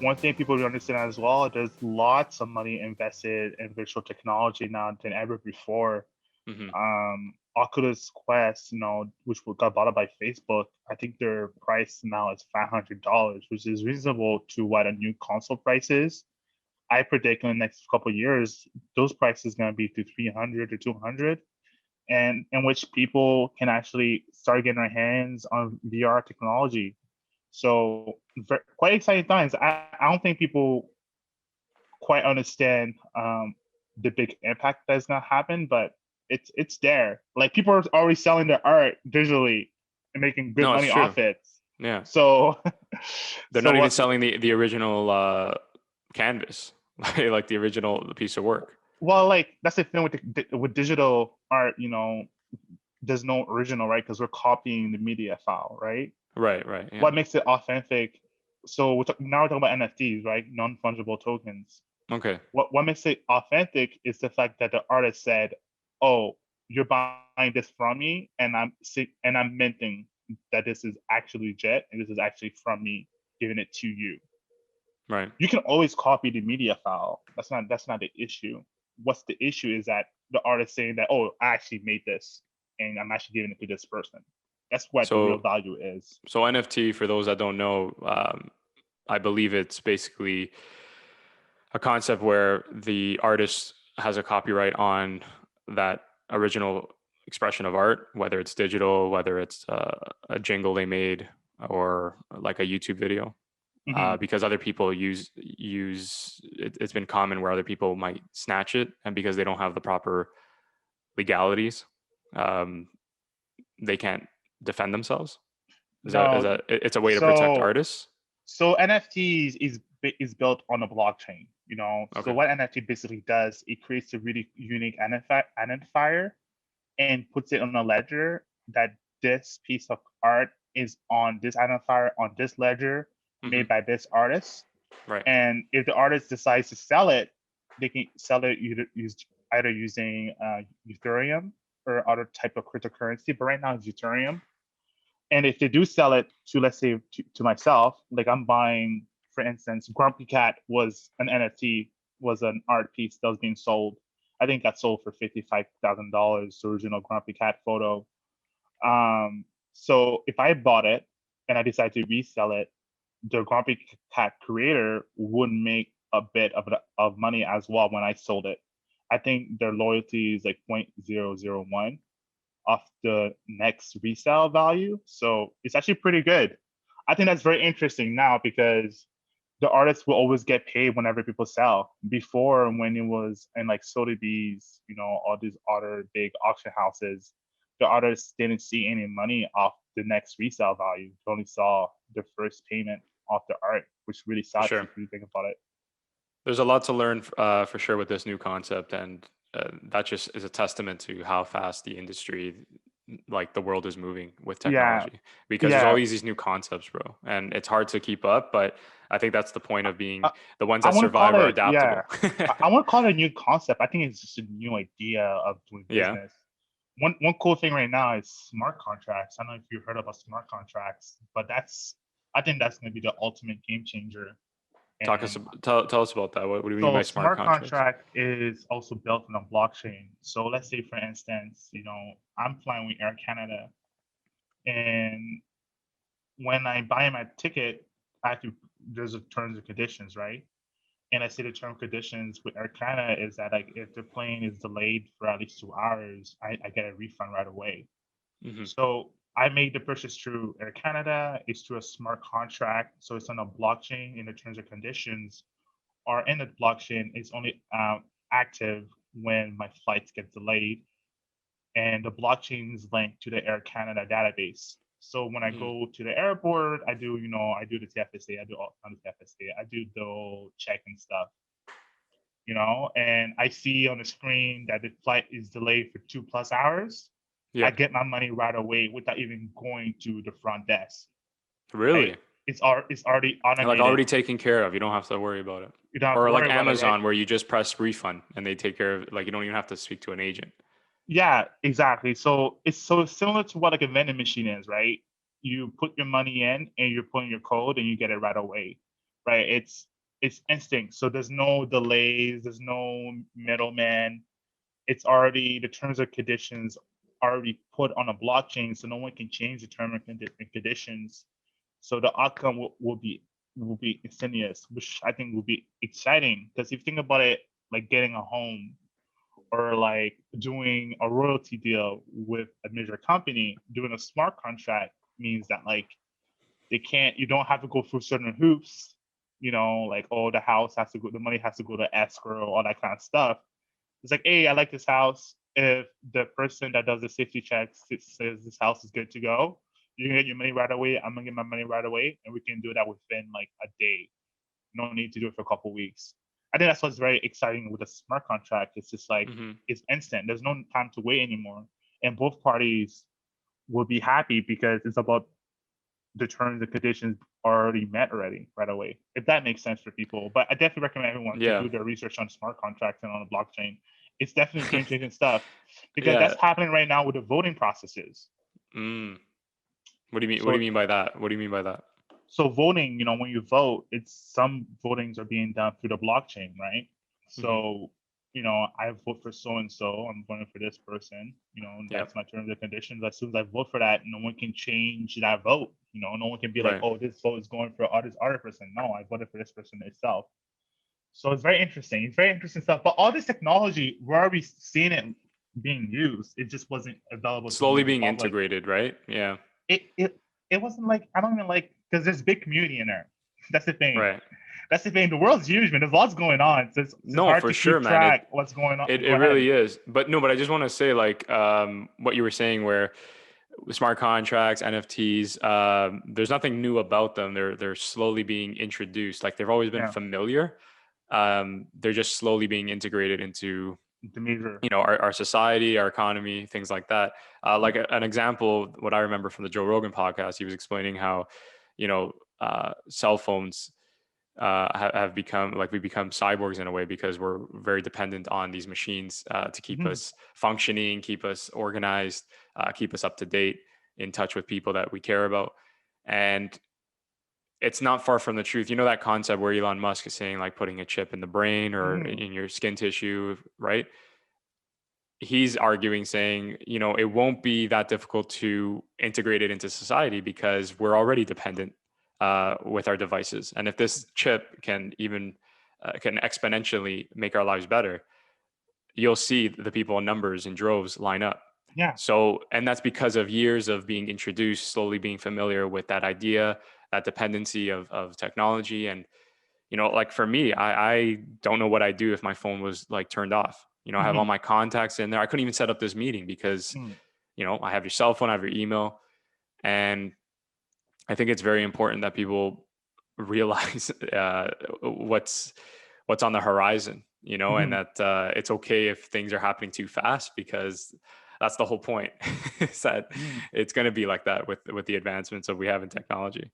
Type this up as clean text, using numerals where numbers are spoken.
one thing people don't understand as well, there's lots of money invested in virtual technology now than ever before. Hmm. Oculus Quest, which got bought up by Facebook, I think their price now is $500, which is reasonable to what a new console price is. I predict in the next couple of years, those prices going to be to 300 to 200, and in which people can actually start getting their hands on VR technology. So quite exciting times. I don't think people quite understand the big impact that's gonna happen, but it's there. Like people are already selling their art digitally and making good No, it's money true. off it. Yeah. So, They're so not even what? selling the original canvas, like the original piece of work. Well, like that's the thing with with digital art. There's no original, right? Because we're copying the media file, right? Right, right. Yeah. What makes it authentic? So now we're talking about NFTs, right? Non-fungible tokens. Okay. What makes it authentic is the fact that the artist said, "Oh, you're buying this from me, and I'm minting that this is actually legit, and this is actually from me giving it to you." Right. You can always copy the media file. That's not the issue. What's the issue is that the artist saying that, "Oh, I actually made this, and I'm actually giving it to this person." That's what the real So value is. so NFT, for those that don't know, I believe it's basically a concept where the artist has a copyright on that original expression of art, whether it's digital, whether it's a jingle they made, or like a YouTube video. Hmm. Because other people use it, it's been common where other people might snatch it, and because they don't have the proper legalities, um, they can't defend themselves. Is No, that it's a way to protect so artists? So NFTs is built on a blockchain, So Okay. what NFT basically does, it creates a really unique identifier and puts it on a ledger that this piece of art is on this identifier on this ledger Hmm. made by this artist. Right. And if the artist decides to sell it, they can sell it either using Ethereum or other type of cryptocurrency. But right now it's Ethereum. And if they do sell it to, let's say, to myself, like I'm buying, for instance, Grumpy Cat was an NFT, was an art piece that was being sold. I think it got sold for $55,000, the original Grumpy Cat photo. So if I bought it and I decide to resell it, the Grumpy Cat creator would make a bit of money as well when I sold it. I think their loyalty is like 0.001 of the next resale value. So it's actually pretty good. I think that's very interesting now because the artists will always get paid whenever people sell. Before, when it was in like Sotheby's, all these other big auction houses, the artists didn't see any money off the next resale value. They only saw the first payment off the art, which really For sucks sure. if you think about it. There's a lot to learn for sure with this new concept, and that just is a testament to how fast the industry, like the world, is moving with Yeah, technology. Because there's yeah. always these new concepts, bro, and it's hard to keep up. But I think that's the point of being I, the ones I that want to call survive are it, yeah. adaptable. I want to call it a new concept. I think it's just a new idea of doing Yeah. business. One cool thing right now is smart contracts. I don't know if you heard about smart contracts, but I think that's going to be the ultimate game changer. Talk us And tell us about that. What do you mean so by smart smart contracts? contract is also built on a blockchain. So let's say, for instance, I'm flying with Air Canada, and when I buy my ticket, I have to there's a terms and conditions, right? And I see the term conditions with Air Canada is that like if the plane is delayed for at least 2 hours, I get a refund right away. Hmm. So I made the purchase through Air Canada. It's through a smart contract, so it's on a blockchain. In the terms and conditions are in the blockchain. It's only active when my flights get delayed, and the blockchain is linked to the Air Canada database. So when I Hmm. go to the airport, I do the TFSA, I do all on the TFSA, I do the check and stuff, and I see on the screen that the flight is delayed for 2+ hours. I Yeah. get my money right away without even going to the front desk. Right? Really? It's already Like automated. already taken care of. You don't have to worry about it. You don't have to Or like worry about it, right? Amazon, where you just press refund and they take care of it. Like you don't even have to speak to an agent. Yeah, exactly. So it's so similar to what like a vending machine is, right? You put your money in and you're putting your code and you get it right away, right? It's instinct. So there's no delays, there's no middleman. It's already the terms and conditions already put on a blockchain, so no one can change the terms and conditions. So the outcome will be instantaneous, which I think will be exciting. Because if you think about it, like getting a home or like doing a royalty deal with a major company, doing a smart contract means that like you don't have to go through certain hoops, like, oh, the house has to go, the money has to go to escrow, all that kind of stuff. It's like, hey, I like this house. If the person that does the safety checks says this house is good to go, you can get your money right away. I'm gonna get my money right away, and we can do that within like a day. No need to do it for a couple weeks. I think that's what's very exciting with a smart contract. It's just like Mm-hmm. it's instant. There's no time to wait anymore, and both parties will be happy because it's about the terms and conditions are already met already right away. If that makes sense for people, but I definitely recommend everyone to Yeah. do their research on smart contracts and on the blockchain. It's definitely game changing stuff because Yeah. that's happening right now with the voting processes. Mm. What do you mean? What do So you mean by that? What do you mean by that? so voting, when you vote, it's some votings are being done through the blockchain, right? Mm-hmm. So, I vote for so and so, I'm voting for this person, Yep. that's my terms and conditions. As soon as I vote for that, no one can change that vote. No one can be like, Right. oh, this vote is going for this other person. No, I voted for this person itself. So it's very interesting. It's very interesting stuff. But all this technology, we're already seeing it being used. It just wasn't available to the Slowly major being public. integrated, right? Yeah. It wasn't like, I don't even like, because there's big community in there. That's the thing. Right. That's the thing. The world's huge, man. There's lots going on. So it's No, hard for to sure, keep man. track what's going on. It Go ahead. really is. But no, but I just want to say, like, what you were saying, where smart contracts, NFTs, there's nothing new about them. They're slowly being introduced. Like, they've always been Yeah. familiar. They're just slowly being integrated into, The major. our society, our economy, things like that. Like an example, what I remember from the Joe Rogan podcast, he was explaining how, cell phones have become, like, we become cyborgs in a way because we're very dependent on these machines to keep Mhm. us functioning, keep us organized, keep us up to date, in touch with people that we care about. And it's not far from the truth. You know, that concept where Elon Musk is saying, like, putting a chip in the brain or Mhm. in your skin tissue, right? He's arguing, saying, it won't be that difficult to integrate it into society because we're already dependent with our devices. And if this chip can even can exponentially make our lives better, you'll see the people in numbers and droves line up. Yeah. So, and that's because of years of being introduced, slowly being familiar with that idea, that dependency of technology. And, like, for me, I don't know what I'd do if my phone was, like, turned off. I have all Mhm. my contacts in there. I couldn't even set up this meeting because, Mhm. I have your cell phone, I have your email. And I think it's very important that people realize what's on the horizon, and Mhm. that it's okay if things are happening too fast, because that's the whole point. Is that Mhm. it's going to be like that with the advancements that we have in technology.